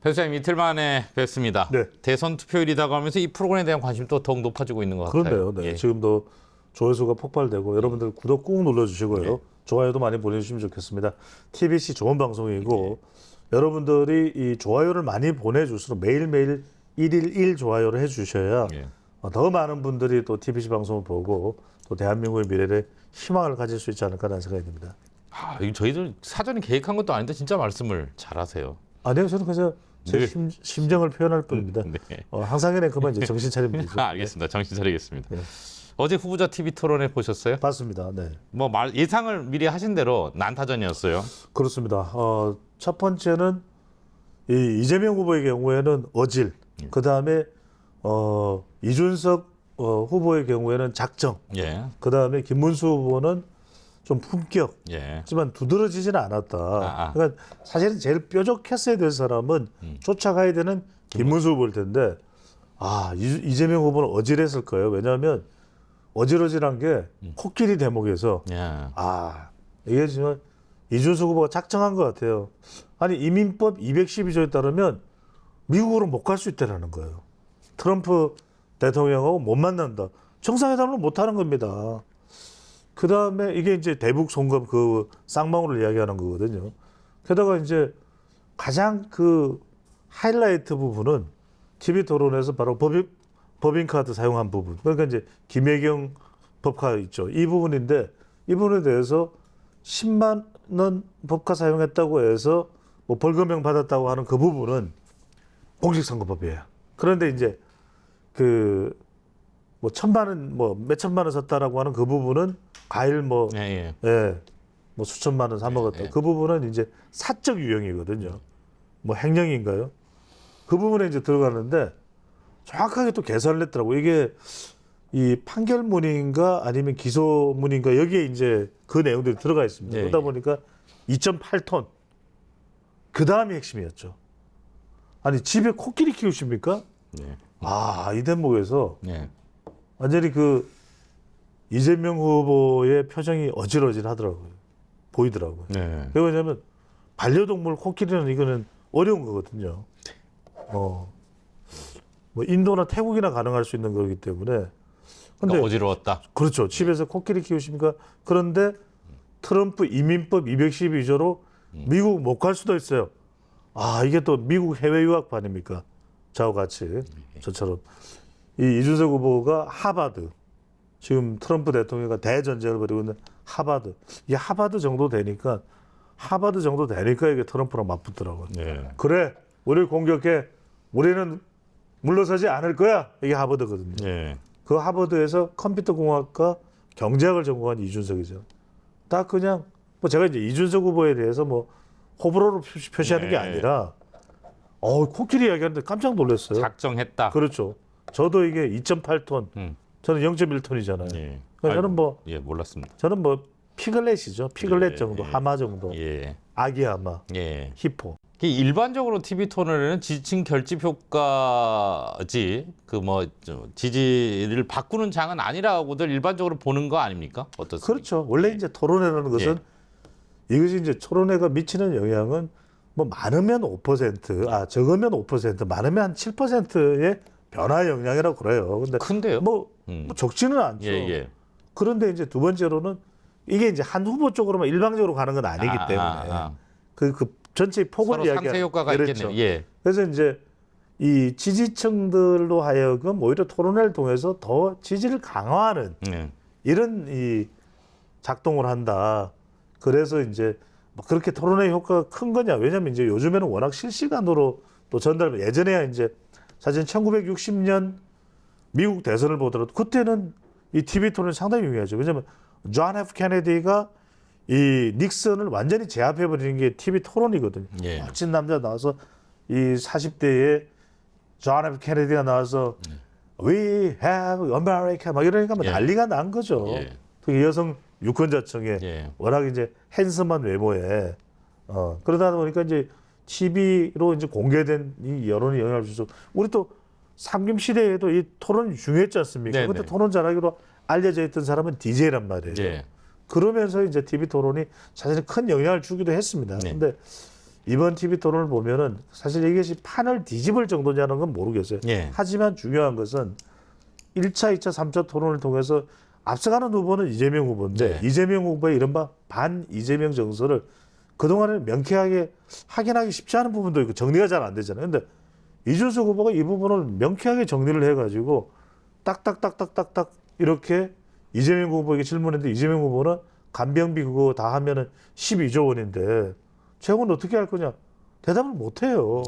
변호사님 이틀 만에 뵙습니다. 네. 대선 투표일이다가 하면서 이 프로그램에 대한 관심도 더욱 높아지고 있는 것 같아요. 그런데요. 네. 지금도 조회수가 폭발되고 여러분들 구독 꾹 눌러주시고요. 좋아요도 많이 보내주시면 좋겠습니다. TBC 좋은 방송이고 여러분들이 이 좋아요를 많이 보내줄수록 매일매일 1일 1 좋아요를 해주셔야 더 많은 분들이 또 TBC 방송을 보고 또 대한민국의 미래에 희망을 가질 수 있지 않을까라는 생각이 듭니다. 아, 이거 저희들 사전에 계획한 것도 아닌데 진짜 말씀을 잘하세요. 아니요, 저는 그냥 제 네. 심정을 표현할 뿐입니다. 네. 한상현의 그만 이제 정신 차리면 되죠. 알겠습니다. 정신 차리겠습니다. 네. 어제 후보자 TV 토론회 보셨어요? 봤습니다. 네. 뭐 예상을 미리 하신 대로 난타전이었어요. 그렇습니다. 첫 번째는 이 이재명 후보의 경우에는 어질, 그 다음에 이준석 후보의 경우에는 작정, 예. 그 다음에 김문수 후보는 좀 품격, 예. 하지만 두드러지지는 않았다. 그러니까 사실은 제일 뾰족했어야 될 사람은 쫓아가야 되는 김문수 후보일 텐데, 이재명 후보는 어질했을 거예요. 왜냐하면 어질어질한 게 코끼리 대목에서 예. 이게 정말 이준석 후보가 작정한 것 같아요. 아니 이민법 212조에 따르면 미국으로 못 갈 수 있다라는 거예요. 트럼프 대통령하고 못 만난다. 정상회담을 못 하는 겁니다. 그 다음에 이게 이제 대북 송금 그 쌍방울을 이야기하는 거거든요. 게다가 이제 가장 그 하이라이트 부분은 TV 토론에서 바로 법인카드 사용한 부분. 그러니까 이제 김혜경 법카 있죠. 이 부분인데 이 부분에 대해서 10만 원 법카 사용했다고 해서 뭐 벌금형 받았다고 하는 그 부분은 공직선거법이에요. 그런데 이제 그 뭐 1,000만 원, 뭐 몇천만 원 썼다라고 하는 그 부분은 과일 뭐 수천만 원 사 먹었다. 그 부분은 이제 사적 유형이거든요. 뭐 횡령인가요? 그 부분에 이제 들어가는데 정확하게 또 계산을 했더라고. 이게 이 판결문인가 아니면 기소문인가 여기에 이제 그 내용들이 들어가 있습니다. 그러다 보니까 2.8톤. 그 다음이 핵심이었죠. 아니 집에 코끼리 키우십니까? 이 대목에서 완전히 그 이재명 후보의 표정이 어질어질하더라고요. 보이더라고요. 왜 그러냐면 반려동물 코끼리는 이거는 어려운 거거든요. 뭐 인도나 태국이나 가능할 수 있는 거기 때문에. 근데 어지러웠다. 그렇죠. 집에서 코끼리 키우십니까? 그런데 트럼프 이민법 212조로 미국 못 갈 수도 있어요. 이게 또 미국 해외 유학 아닙니까? 저와 같이 저처럼 이 이준석 후보가 하버드, 지금 트럼프 대통령과 대전쟁을 벌이고 있는 하버드, 이 하버드 정도 되니까 이게 트럼프랑 맞붙더라고요. 그래, 우리를 공격해, 우리는 물러서지 않을 거야. 이게 하버드거든요. 그 하버드에서 컴퓨터 공학과 경제학을 전공한 이준석이죠. 딱 그냥 뭐 제가 이제 이준석 후보에 대해서 뭐 호불호로 표시하는 게 아니라 코끼리 이야기하는데 깜짝 놀랐어요. 작정했다. 그렇죠. 저도 이게 2.8톤, 저는 0.1톤이잖아요. 저는 몰랐습니다. 저는 뭐 피글렛이죠. 피글렛 정도, 하마 정도, 아기 하마, 히포. 일반적으로 TV 토론에는 지지층 결집 효과지 지지를 바꾸는 장은 아니라고들 일반적으로 보는 거 아닙니까? 어떻습니까? 그렇죠. 원래 이제 토론회라는 것은 이것이 이제 토론회가 미치는 영향은 뭐 많으면 5%, 적으면 5%, 많으면 한 7%의 변화 영향이라고 그래요. 근데 큰데요? 뭐 적지는 않죠. 그런데 이제 두 번째로는 이게 이제 한 후보 쪽으로만 일방적으로 가는 건 아니기 때문에 그 전체 폭을 이야기하는 상쇄 효과가 있겠네요. 그래서 이제 이 지지층들로 하여금 오히려 토론회를 통해서 더 지지를 강화하는 이런 이 작동을 한다. 그래서 이제 뭐 그렇게 토론회 효과가 큰 거냐? 왜냐하면 이제 요즘에는 워낙 실시간으로 또 예전에야 이제 사실 1960년 미국 대선을 보더라도 그때는 이 TV 토론이 상당히 유명하죠. 왜냐하면 존 F 케네디가 이 닉슨을 완전히 제압해버리는 게 TV 토론이거든요. 멋진 남자 나와서 이 40대에 존 F 케네디가 나와서 We have America 막 이러니까 뭐 난리가 난 거죠. 특히 여성 유권자층에 워낙 이제 핸섬한 외모에 그러다 보니까 이제 TV로 이제 공개된 이 여론이 영향을 주죠. 우리 또 삼김 시대에도 이 토론이 중요했지 않습니까? 그때 토론 잘하기로 알려져 있던 사람은 DJ란 말이에요. 그러면서 이제 TV 토론이 사실 큰 영향을 주기도 했습니다. 근데 이번 TV 토론을 보면은 사실 이것이 판을 뒤집을 정도냐는 건 모르겠어요. 예. 하지만 중요한 것은 1차, 2차, 3차 토론을 통해서 앞서가는 후보는 이재명 후보인데 네. 이재명 후보의 이른바 반 이재명 정서를 그동안에 명쾌하게 확인하기 쉽지 않은 부분도 있고 정리가 잘 안 되잖아요. 근데 이준석 후보가 이 부분을 명쾌하게 정리를 해가지고 딱딱딱딱딱딱 이렇게 이재명 후보에게 질문했는데 이재명 후보는 간병비 그거 다 하면은 12조 원인데 재원은 어떻게 할 거냐 대답을 못 해요.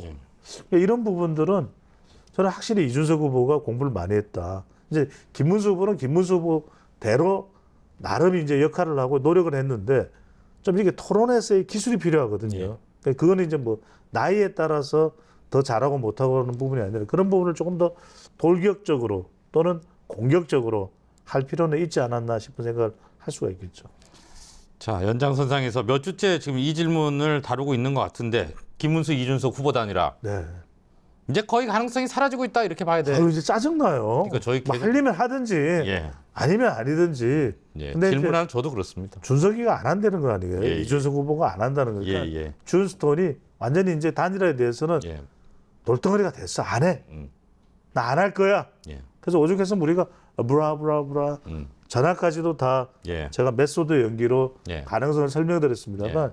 그러니까 이런 부분들은 저는 확실히 이준석 후보가 공부를 많이 했다. 이제 김문수 후보는 김문수 후보대로 나름 이제 역할을 하고 노력을 했는데 좀 이게 토론에서의 기술이 필요하거든요. 예. 그러니까 그거는 이제 뭐 나이에 따라서 더 잘하고 못하고 하는 부분이 아니라 그런 부분을 조금 더 돌격적으로 또는 공격적으로 할 필요는 있지 않았나 싶은 생각을 할 수가 있겠죠. 자, 연장선상에서 몇 주째 지금 이 질문을 다루고 있는 것 같은데 김문수, 이준석 후보 단일화 네. 이제 거의 가능성이 사라지고 있다 이렇게 봐야 돼. 아유, 이제 짜증나요. 그러니까 저희 뭐 계속- 하려면 하든지 예. 아니면 아니든지. 예. 근데 이제 질문하는 저도 그렇습니다. 준석이가 안 한다는 거 아니에요? 예, 예. 이준석 후보가 안 한다는 거니까 예, 예. 준스톤이 완전히 이제 단일화에 대해서는 예. 돌덩어리가 됐어. 안 해. 음. 나 안 할 거야. 예. 그래서 오죽해서 우리가 브라브라브라 전화까지도 다 예. 제가 메소드 연기로 예. 가능성을 설명드렸습니다만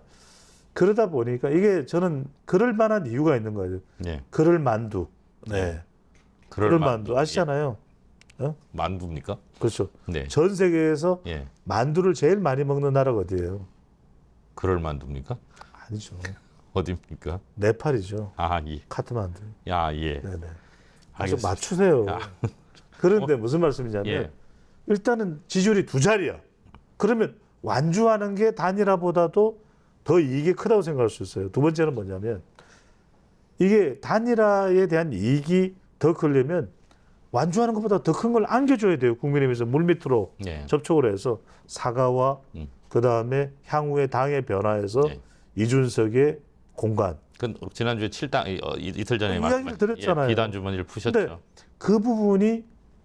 그러다 보니까 이게 저는 그럴 만한 이유가 있는 거예요. 예. 그럴 만두. 네. 그럴 만두 아시잖아요. 예. 만두입니까? 그렇죠. 네. 전 세계에서 예. 만두를 제일 많이 먹는 나라가 어디예요? 그럴 만두입니까? 아니죠. 어디입니까? 네팔이죠. 아, 예. 카트만두. 야, 예. 네네. 좀 알겠습니다. 맞추세요. 야. 그런데 무슨 말씀이냐면 예. 일단은 지지율이 2자리야. 그러면 완주하는 게 단일화보다도 더 이익이 크다고 생각할 수 있어요. 두 번째는 뭐냐면 이게 단일화에 대한 이익이 더 크려면 완주하는 것보다 더 큰 걸 안겨줘야 돼요. 국민의힘에서 물밑으로 예. 접촉을 해서 사과와 그다음에 향후의 당의 변화에서 예. 이준석의 공간. 그 지난주에 7당 이틀 전에 이야기를 드렸잖아요. 비단 주머니를 푸셨죠. 근데 그 부분이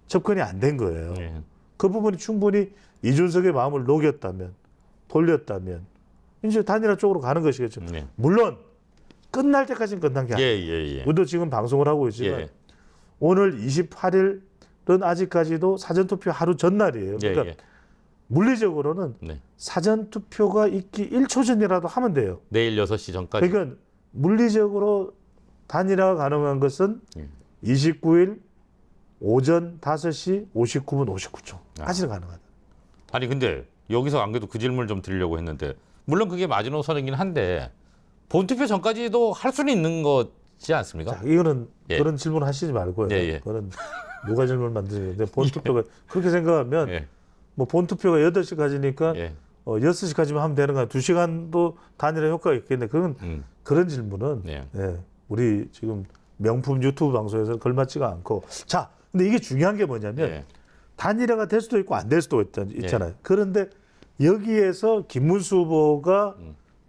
접근이 안 된 거예요. 예. 그 부분이 충분히 이준석의 마음을 녹였다면 돌렸다면 이제 단일화 쪽으로 가는 것이겠죠. 예. 물론 끝날 때까지는 끝난 게 예, 아니에요. 예, 예. 우리도 지금 방송을 하고 있지만 예. 오늘 28일은 아직까지도 사전투표 하루 전날이에요. 예, 그러니까 예. 물리적으로는 네. 사전투표가 있기 1초 전이라도 하면 돼요. 내일 6시 전까지. 그러니까 물리적으로 단일화가 가능한 것은 예. 29일 오전 5시 59분 59초. 까지는 가능하다. 아니 근데 여기서 안 그래도 그 질문을 좀 드리려고 했는데 물론 그게 마지노선이긴 한데 본투표 전까지도 할 수는 있는 거지 않습니까? 자, 이거는 예. 그런 질문 하시지 말고요. 예, 예. 그런 누가 질문 만드는데 본투표가 그렇게 생각하면 예. 뭐 본투표가 8시까지니까 예. 6시까지만 하면 되는 거야. 2시간도 단일화 효과가 있겠네. 그건 그런 질문은 예. 예, 우리 지금 명품 유튜브 방송에서 걸맞지가 않고 자, 근데 이게 중요한 게 뭐냐면 예. 단일화가 될 수도 있고 안 될 수도 있잖아요. 그런데 여기에서 김문수 후보가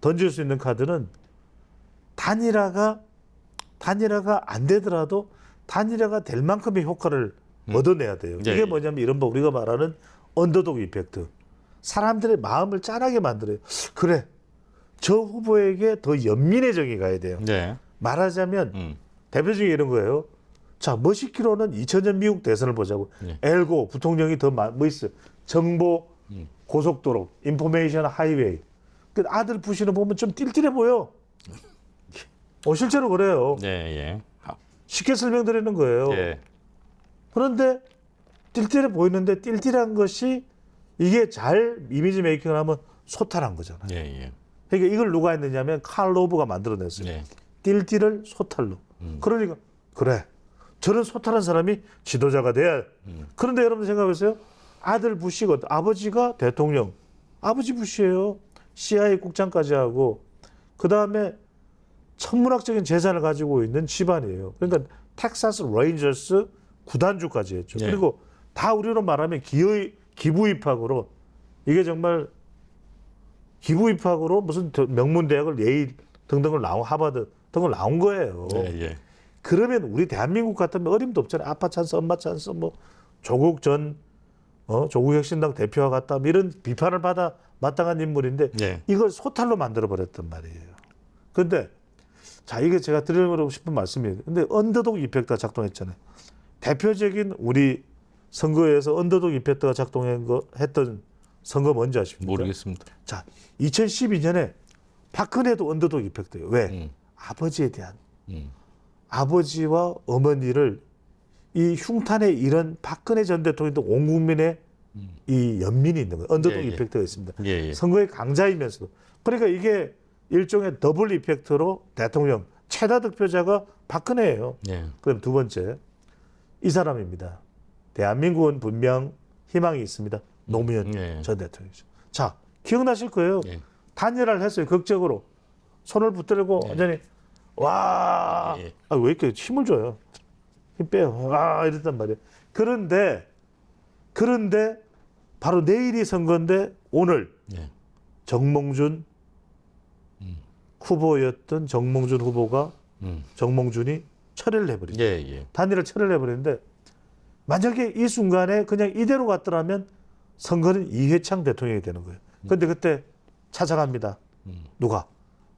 던질 수 있는 카드는 단일화가 안 되더라도 단일화가 될 만큼의 효과를 얻어내야 돼요. 예, 이게 예. 뭐냐면 이런 거 우리가 말하는 언더독 이펙트. 사람들의 마음을 짠하게 만들어요. 그래, 저 후보에게 더 연민의 정이 가야 돼요. 네. 말하자면 대표 중에 이런 거예요. 자, 멋있기로는 2000년 미국 대선을 보자고. 네. 엘고 부통령이 더 뭐 있어요. 정보 고속도로, 인포메이션 하이웨이. 그 아들 부시는 보면 좀 띨띨해 보여. 실제로 그래요. 예, 예. 쉽게 설명드리는 거예요. 예. 그런데 띨띨해 보이는데 띨띨한 것이 이게 잘 이미지 메이킹을 하면 소탈한 거잖아요. 예, 예. 그러니까 이걸 누가 했느냐면 칼 로브가 만들어냈어요. 예. 띨띨을 소탈로. 그러니까 그래. 저런 소탈한 사람이 지도자가 돼야. 그런데 여러분 생각해보세요. 아들 부시가 아버지가 대통령. 아버지 부시예요. CIA 국장까지 하고 그다음에 천문학적인 재산을 가지고 있는 집안이에요. 그러니까 텍사스 레인저스 구단주까지 했죠. 예. 그리고 다 우리로 말하면 기부 입학으로 이게 정말 기부 입학으로 무슨 명문 대학을 예일 등등을 나온 하버드 등을 나온 거예요. 예, 예. 그러면 우리 대한민국 같으면 어림도 없잖아요. 아빠 찬스, 엄마 찬스, 뭐 조국 혁신당 대표와 같다 뭐 이런 비판을 받아 마땅한 인물인데 예. 이걸 소탈로 만들어 버렸단 말이에요. 그런데 자, 이게 제가 드리고 싶은 말씀이에요. 근데 언더독 이펙트가 작동했잖아요. 대표적인 우리 선거에서 언더독 이펙트가 작동했던 선거 뭔지 아십니까? 모르겠습니다. 자, 2012년에 박근혜도 언더독 이펙트예요. 왜? 아버지에 대한 아버지와 어머니를 이 흉탄에 이런 박근혜 전 대통령도 온 국민의 이 연민이 있는 거예요. 언더독 예, 예. 이펙트가 있습니다. 예, 예. 선거의 강자이면서도. 그러니까 이게 일종의 더블 이펙트로 대통령 최다 득표자가 박근혜예요. 예. 그럼 두 번째, 이 사람입니다. 대한민국은 분명 희망이 있습니다. 노무현 예. 전 대통령이죠. 자, 기억나실 거예요. 예. 단일화를 했어요. 극적으로 손을 붙들고 완전히 와, 예. 아, 왜 이렇게 힘을 줘요? 힘 빼요. 와, 이랬단 말이에요. 그런데 바로 내일이 선거인데 오늘 예. 정몽준 후보였던 정몽준 후보가 정몽준이 철회를 해버리죠. 예, 예. 단일을 철회를 해버리는데 만약에 이 순간에 그냥 이대로 갔더라면 선거는 이회창 대통령이 되는 거예요. 근데 그때 찾아갑니다. 누가?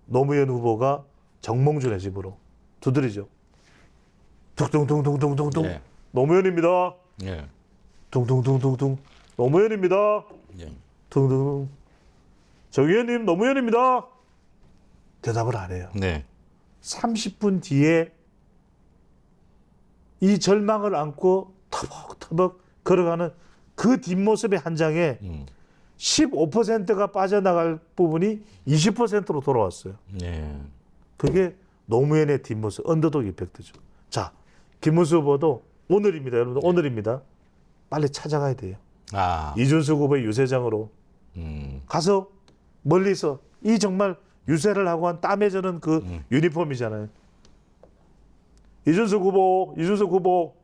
노무현 후보가 정몽준의 집으로 두드리죠. 둥둥둥둥둥둥둥. 예. 노무현입니다. 예. 둥둥둥둥둥. 노무현입니다. 예. 둥둥. 정 의원님 노무현입니다. 대답을 안 해요. 네. 30분 뒤에 이 절망을 안고 터벅터벅 걸어가는 그 뒷모습의 한 장에 15%가 빠져나갈 부분이 20%로 돌아왔어요. 예. 그게 노무현의 뒷모습, 언더독 이펙트죠. 자, 김문수 후보도 오늘입니다. 여러분들 오늘입니다. 빨리 찾아가야 돼요. 아. 이준석 후보의 유세장으로 가서 멀리서 이 정말 유세를 하고 한 땀에 저는 그 유니폼이잖아요. 이준석 후보,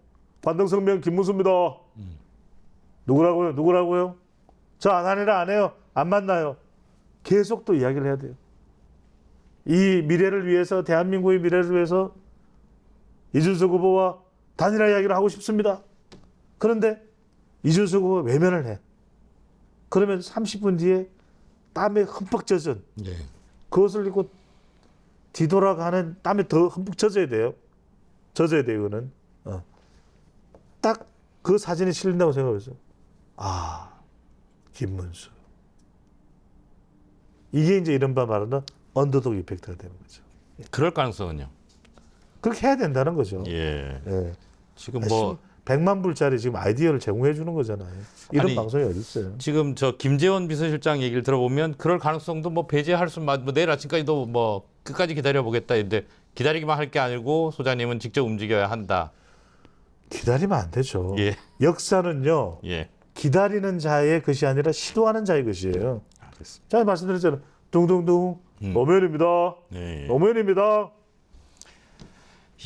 반등성명 김문수입니다. 누구라고요? 저 단일화 안 해요. 안 만나요. 계속 또 이야기를 해야 돼요. 이 미래를 위해서, 대한민국의 미래를 위해서 이준석 후보와 단일화 이야기를 하고 싶습니다. 그런데 이준석 후보가 외면을 해. 그러면 30분 뒤에 땀에 흠뻑 젖은 예. 그것을 입고 뒤돌아가는 땀에 더 흠뻑 젖어야 돼요. 이거는. 딱 그 사진이 실린다고 생각했어요. 아, 김문수. 이게 이제 이른바 말하는 언더독 이펙트가 되는 거죠. 그럴 가능성은요. 그렇게 해야 된다는 거죠. 예. 예. 지금 뭐 100만 불짜리 지금 아이디어를 제공해 주는 거잖아요. 이런 아니, 방송이 어디 있어요? 지금 저 김재원 비서실장 얘기를 들어보면 그럴 가능성도 뭐 배제할 수만 뭐 내일 아침까지도 뭐 끝까지 기다려 보겠다. 근데 기다리기만 할 게 아니고 소장님은 직접 움직여야 한다. 기다리면 안 되죠. 예. 역사는요. 예. 기다리는 자의 것이 아니라 시도하는 자의 것이에요. 알겠습니다. 제가 말씀드렸잖아요. 둥둥둥 노무현입니다. 예. 노무현입니다.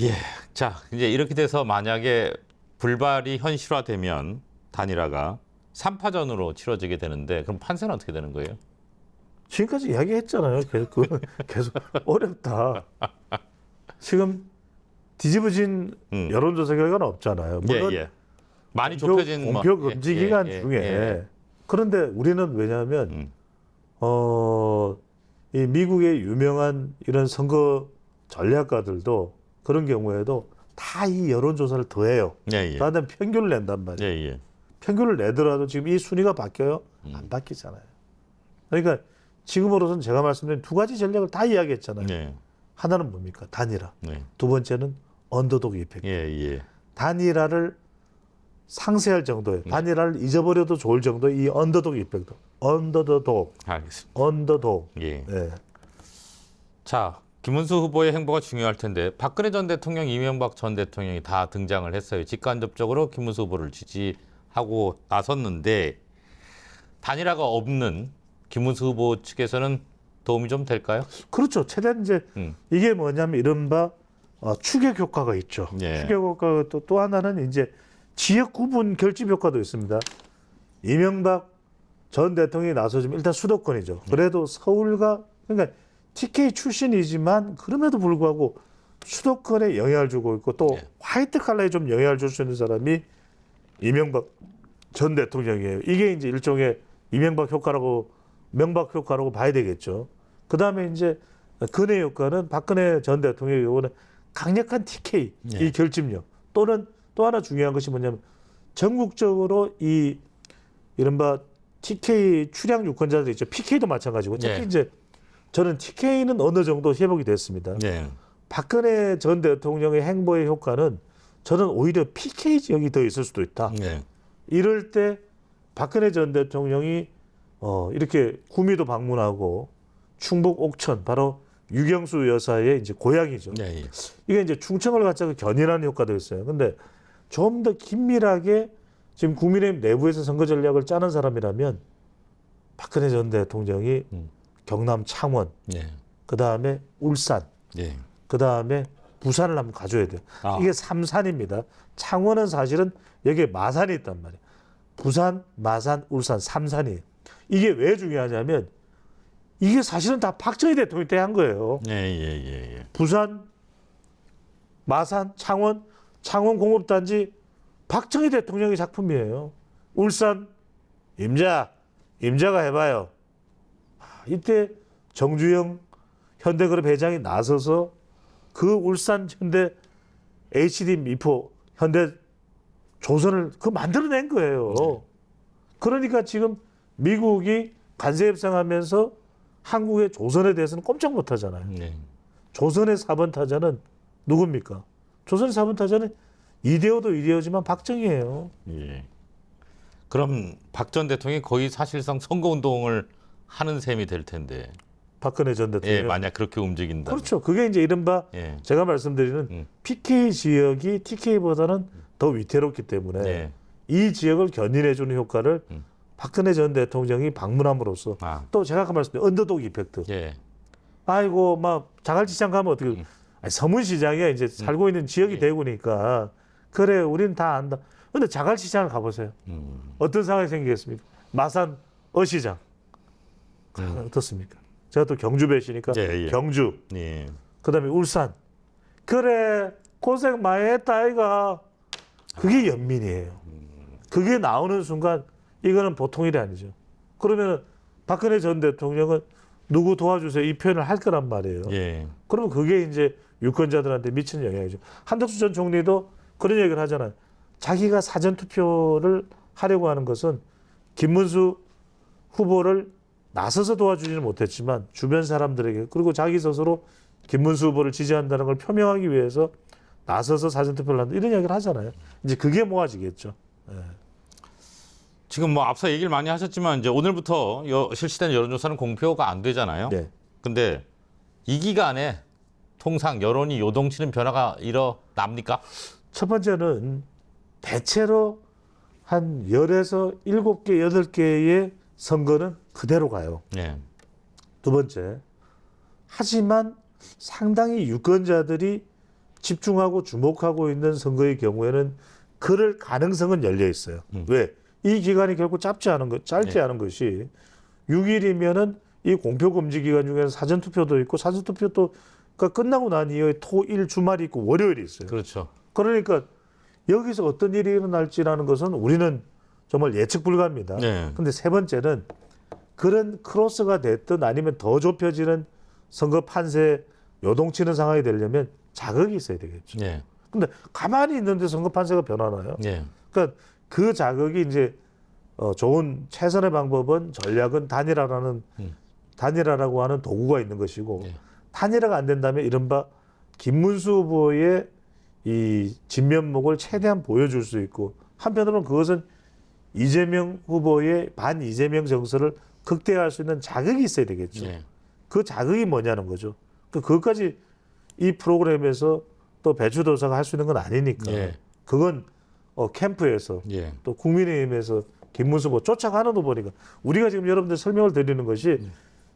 예. 자, 이제 이렇게 돼서 만약에 불발이 현실화되면 단일화가 3파전으로 치러지게 되는데 그럼 판세는 어떻게 되는 거예요? 지금까지 이야기했잖아요. 계속 어렵다. 지금 뒤집어진 여론조사 결과는 없잖아요. 물론 예. 많이 좁혀진 공표 뭐, 금지 기간 예, 중에 예. 그런데 우리는 왜냐하면 이 미국의 유명한 이런 선거 전략가들도 그런 경우에도 다 이 여론조사를 더해요. 예. 다음에 평균을 낸단 말이에요. 예. 평균을 내더라도 지금 이 순위가 바뀌어요? 안 바뀌잖아요. 그러니까 지금으로서는 제가 말씀드린 두 가지 전략을 다 이야기했잖아요. 예. 하나는 뭡니까? 단일화. 네. 두 번째는 언더독 이펙트. 예. 단일화를 상쇄할 정도의 단일화를 잊어버려도 좋을 정도의 이 언더독 이펙트. 언더독. 알겠습니다. 언더독. 예. 예. 자, 김문수 후보의 행보가 중요할 텐데 박근혜 전 대통령, 이명박 전 대통령이 다 등장을 했어요. 직간접적으로 김문수 후보를 지지하고 나섰는데 단일화가 없는 김문수 후보 측에서는 도움이 좀 될까요? 그렇죠. 최대한 이제 이게 뭐냐면 이른바 추격 효과가 있죠. 예. 추격 효과가 또 하나는 이제 지역 구분 결집 효과도 있습니다. 이명박 전 대통령이 나서지면 일단 수도권이죠. 그래도 서울과 그러니까 TK 출신이지만 그럼에도 불구하고 수도권에 영향을 주고 있고 또 예. 화이트 칼라에 좀 영향을 줄 수 있는 사람이 이명박 전 대통령이에요. 이게 이제 일종의 이명박 효과라고 명박 효과라고 봐야 되겠죠. 그 다음에 이제 근해 효과는 박근혜 전 대통령의 경우는 강력한 TK 네. 이 결집력 또는 또 하나 중요한 것이 뭐냐면 전국적으로 이 이른바 TK 출향 유권자들 있죠. PK도 마찬가지고 특히 네. 이제 저는 TK는 어느 정도 회복이 됐습니다. 네. 박근혜 전 대통령의 행보의 효과는 저는 오히려 PK 지역이 더 있을 수도 있다. 네. 이럴 때 박근혜 전 대통령이 이렇게 구미도 방문하고 충북 옥천 바로 유경수 여사의 이제 고향이죠. 네. 이게 이제 충청을 갖다가 견인하는 효과도 있어요. 근데 좀 더 긴밀하게 지금 국민의힘 내부에서 선거 전략을 짜는 사람이라면 박근혜 전 대통령이 경남 창원, 네. 그 다음에 울산, 네. 그 다음에 부산을 한번 가져야 돼요. 아. 이게 삼산입니다. 창원은 사실은 여기에 마산이 있단 말이에요. 부산, 마산, 울산, 삼산이에요. 이게 왜 중요하냐면 이게 사실은 다 박정희 대통령이 때 한 거예요. 예. 부산, 마산, 창원 공업단지 박정희 대통령의 작품이에요. 울산, 임자가 해봐요. 이때 정주영 현대그룹 회장이 나서서 그 울산 현대 HD 미포 현대 조선을 만들어낸 거예요. 그러니까 지금 미국이 관세 협상하면서 한국의 조선에 대해서는 꼼짝 못 하잖아요. 네. 조선의 4번 타자는 누굽니까? 조선의 4번 타자는 이대호도 이대호지만 박정희예요. 예. 그럼 박 전 대통령이 거의 사실상 선거운동을 하는 셈이 될 텐데. 박근혜 전 대통령. 예, 만약 그렇게 움직인다. 그렇죠. 그게 이제 이른바 예. 제가 말씀드리는 PK 지역이 TK보다는 더 위태롭기 때문에 네. 이 지역을 견인해주는 효과를 박근혜 전 대통령이 방문함으로써 아. 또 제가 아까 말씀드린 언더독 이펙트. 예. 아이고 막 자갈치장 가면 어떻게 아니, 서문시장에 이제 살고 있는 지역이 예. 대구니까 그래 우리는 다 안다. 근데 자갈치장을 가보세요. 어떤 상황이 생기겠습니까? 마산 어시장 어떻습니까? 제가 또 경주 배시니까 예. 경주 예. 그다음에 울산 그래 고생 많이 했다 아이가 그게 연민이에요. 그게 나오는 순간 이거는 보통 일이 아니죠. 그러면 박근혜 전 대통령은 누구 도와주세요 이 표현을 할 거란 말이에요. 예. 그러면 그게 이제 유권자들한테 미치는 영향이죠. 한덕수 전 총리도 그런 얘기를 하잖아요. 자기가 사전 투표를 하려고 하는 것은 김문수 후보를 나서서 도와주지는 못했지만 주변 사람들에게 그리고 자기 스스로 김문수 후보를 지지한다는 걸 표명하기 위해서 나서서 사전 투표를 한다 이런 이야기를 하잖아요. 이제 그게 모아지겠죠. 지금 뭐 앞서 얘기를 많이 하셨지만 이제 오늘부터 실시된 여론조사는 공표가 안 되잖아요. 네. 근데 이 기간에 통상 여론이 요동치는 변화가 일어납니까? 첫 번째는 대체로 한 10에서 7개, 8개의 선거는 그대로 가요. 예. 두 번째, 하지만 상당히 유권자들이 집중하고 주목하고 있는 선거의 경우에는 그럴 가능성은 열려 있어요. 왜? 이 기간이 결국 짧지 않은 것이 6일이면은 이 공표 금지 기간 중에는 사전 투표도 있고 사전 투표가 끝나고 난 이후에 토, 일 주말이 있고 월요일이 있어요. 그렇죠. 그러니까 여기서 어떤 일이 일어날지라는 것은 우리는 정말 예측 불가합니다. 네. 근데 세 번째는 그런 크로스가 됐든 아니면 더 좁혀지는 선거 판세 요동치는 상황이 되려면 자극이 있어야 되겠죠. 예. 근데 가만히 있는데 선거 판세가 변하나요? 예. 그러니까 그 자극이 이제 좋은 최선의 방법은 전략은 단일화라고 하는 도구가 있는 것이고 예. 단일화가 안 된다면 이른바 김문수 후보의 이 진면목을 최대한 보여줄 수 있고 한편으로는 그것은 이재명 후보의 반 이재명 정서를 극대화할 수 있는 자극이 있어야 되겠죠. 예. 그 자극이 뭐냐는 거죠. 그것까지 이 프로그램에서 또 배추도사가 할 수 있는 건 아니니까. 예. 그건 캠프에서 예. 또 국민의힘에서 김문수 후보 쫓아가는 후보니까 우리가 지금 여러분들 설명을 드리는 것이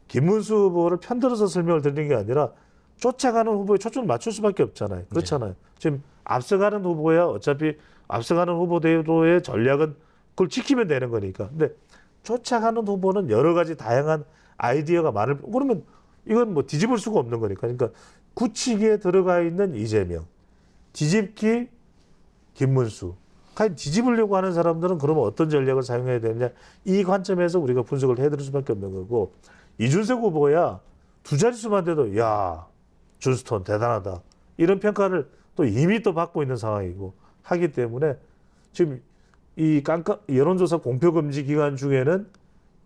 김문수 후보를 편들어서 설명을 드리는 게 아니라 쫓아가는 후보에 초점을 맞출 수밖에 없잖아요. 그렇잖아요. 지금 앞서가는 후보야 어차피 앞서가는 후보대로의 전략은 그걸 지키면 되는 거니까. 근데 쫓아가는 후보는 여러 가지 다양한 아이디어가 그러면 이건 뭐 뒤집을 수가 없는 거니까. 그러니까 굳히기에 들어가 있는 이재명, 뒤집기 김문수. 과연 뒤집으려고 하는 사람들은 그러면 어떤 전략을 사용해야 되느냐. 이 관점에서 우리가 분석을 해드릴 수밖에 없는 거고 이준석 후보야 두 자릿수만 돼도 야 준스톤 대단하다 이런 평가를 또 이미 또 받고 있는 상황이고 하기 때문에 지금 이 여론조사 공표금지 기간 중에는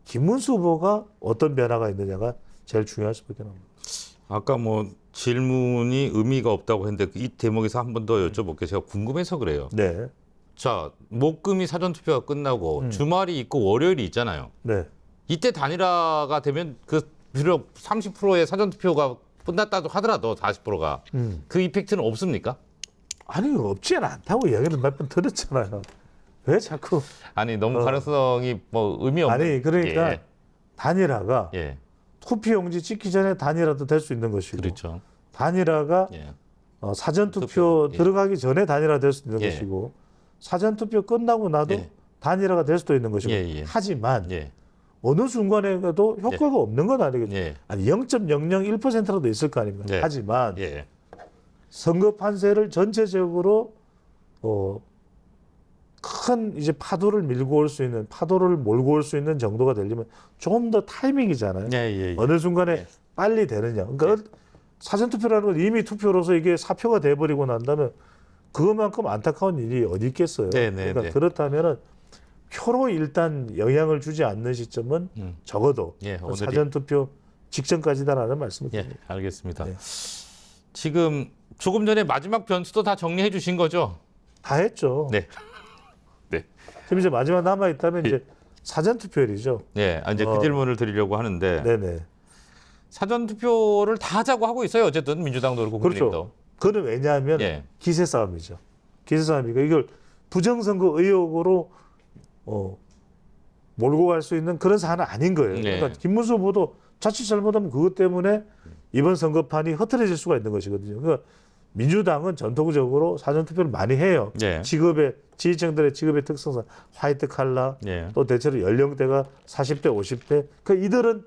김문수 후보가 어떤 변화가 있느냐가 제일 중요할 수밖에 없습니다. 아까 뭐 질문이 의미가 없다고 했는데 이 대목에서 한 번 더 여쭤볼게요. 제가 궁금해서 그래요. 네, 자, 목금이 사전투표가 끝나고 주말이 있고 월요일이 있잖아요. 네. 이때 단일화가 되면 그 비록 30%의 사전투표가 끝났다고 하더라도 40%가 그 이펙트는 없습니까? 아니 없지는 않다고 이야기를 몇 번 들었잖아요. 왜 자꾸 아니 너무 가능성이 뭐 의미 없는. 아니 그러니까 예. 단일화가 예. 투표용지 찍기 전에 단일화도 될 수 있는 것이고 그렇죠. 단일화가 예. 사전투표 투표, 예. 들어가기 전에 단일화 될 수 있는 예. 것이고 사전투표 끝나고 나도 예. 단일화가 될 수도 있는 것이고 예, 예. 하지만 예. 어느 순간에도 효과가 없는 건 아니겠죠. 예. 아니 0.001%라도 있을 거 아닙니까. 예. 하지만 예. 선거 판세를 전체적으로 큰 이제 파도를 밀고 올 수 있는 파도를 몰고 올 수 있는 정도가 되려면 좀 더 타이밍이잖아요. 예. 예. 어느 순간에 예. 빨리 되느냐. 그러니까 사전투표라는 건 이미 투표로서 이게 사표가 돼버리고 난다면 그것만큼 안타까운 일이 어디 있겠어요. 네, 네, 그러니까 네. 그렇다면은 표로 일단 영향을 주지 않는 시점은 적어도 예, 오늘이- 사전투표 직전까지다라는 말씀을 예, 드립니다. 알겠습니다. 네. 지금 조금 전에 마지막 변수도 다 정리해 주신 거죠? 다 했죠. 네. 네. 지금 이제 마지막 남아 있다면 이제 사전투표일이죠. 네, 이제 그 질문을 드리려고 하는데 네네. 사전 투표를 다 하자고 하고 있어요. 어쨌든 민주당도 그렇고 그렇죠. 국민의힘도. 그거는 왜냐하면 예. 기세 싸움이죠. 기세 싸움이니까 이걸 부정선거 의혹으로 몰고 갈 수 있는 그런 사안은 아닌 거예요. 네. 그러니까 김문수 후보도 자칫 잘못하면 그것 때문에 이번 선거판이 흐트러질 수가 있는 것이거든요. 그러니까 민주당은 전통적으로 사전투표를 많이 해요. 예. 지지층들의 직업의 특성상 화이트 칼라, 예. 또 대체로 연령대가 40대, 50대. 그 이들은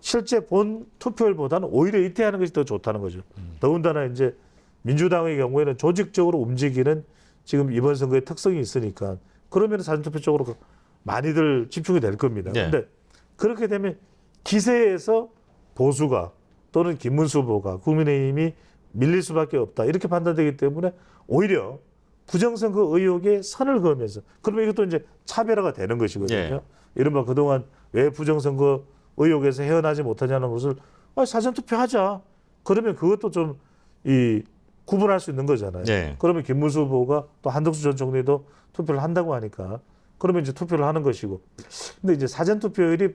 실제 본 투표율보다는 오히려 이태하는 것이 더 좋다는 거죠. 더군다나 이제 민주당의 경우에는 조직적으로 움직이는 지금 이번 선거의 특성이 있으니까 그러면 사전투표 쪽으로 많이들 집중이 될 겁니다. 네. 그런데 그렇게 되면 기세에서 보수가 또는 김문수 후보가 국민의힘이 밀릴 수밖에 없다 이렇게 판단되기 때문에 오히려 부정선거 의혹에 선을 그으면서 그러면 이것도 이제 차별화가 되는 것이거든요. 예. 이른바 그동안 왜 부정선거 의혹에서 헤어나지 못하냐는 것을 사전투표하자. 그러면 그것도 좀 이 구분할 수 있는 거잖아요. 예. 그러면 김문수 후보가 또 한덕수 전 총리도 투표를 한다고 하니까 그러면 이제 투표를 하는 것이고. 근데 이제 사전투표율이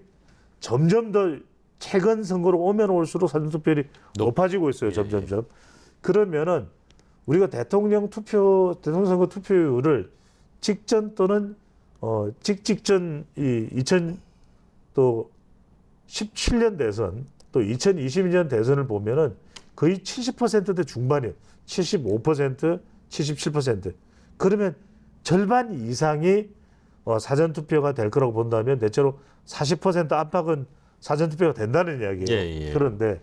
점점 더 최근 선거로 오면 올수록 사전투표율이 높아지고 있어요. 점점점. 그러면은 우리가 대통령 선거 투표율을 직전 또는 직전 이 2017년 대선 또 2022년 대선을 보면은 거의 70%대 중반이에요. 75%, 77%. 그러면 절반 이상이 사전투표가 될 거라고 본다면 대체로 40% 안팎은 사전투표가 된다는 이야기예요. 예, 예. 그런데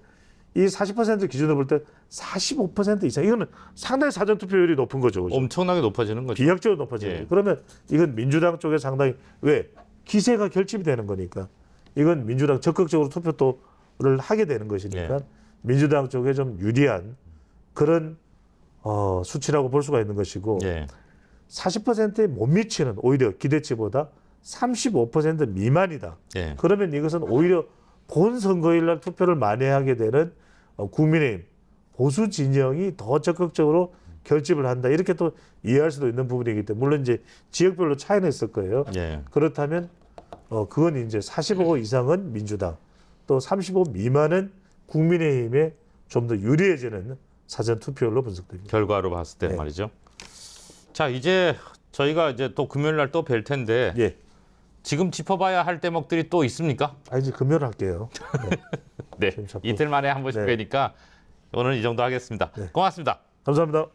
이 40% 기준으로 볼 때 45% 이상 이거는 상당히 사전투표율이 높은 거죠. 그죠? 엄청나게 높아지는 거죠. 비약적으로 높아지는 예. 거예요. 그러면 이건 민주당 쪽에 상당히 왜 기세가 결집이 되는 거니까 이건 민주당 적극적으로 투표를 하게 되는 것이니까 예. 민주당 쪽에 좀 유리한 그런 수치라고 볼 수가 있는 것이고 예. 40%에 못 미치는 오히려 기대치보다 35% 미만이다. 예. 그러면 이것은 오히려 본 선거일 날 투표를 많이 하게 되는 국민의힘 보수 진영이 더 적극적으로 결집을 한다. 이렇게 또 이해할 수도 있는 부분이기 때문에 물론 이제 지역별로 차이는 있을 거예요. 예. 그렇다면 그건 이제 45 이상은 민주당 또 35 미만은 국민의힘에 좀 더 유리해지는 사전 투표율로 분석됩니다. 결과로 봤을 때 네. 말이죠. 자, 이제 저희가 이제 또 금요일 날 또 뵐 텐데 예. 지금 짚어봐야 할 대목들이 또 있습니까? 이제 금요일 할게요. 네. 네. 지금 자꾸- 이틀 만에 한 번씩 네. 뵈니까 오늘 이 정도 하겠습니다. 고맙습니다. 감사합니다.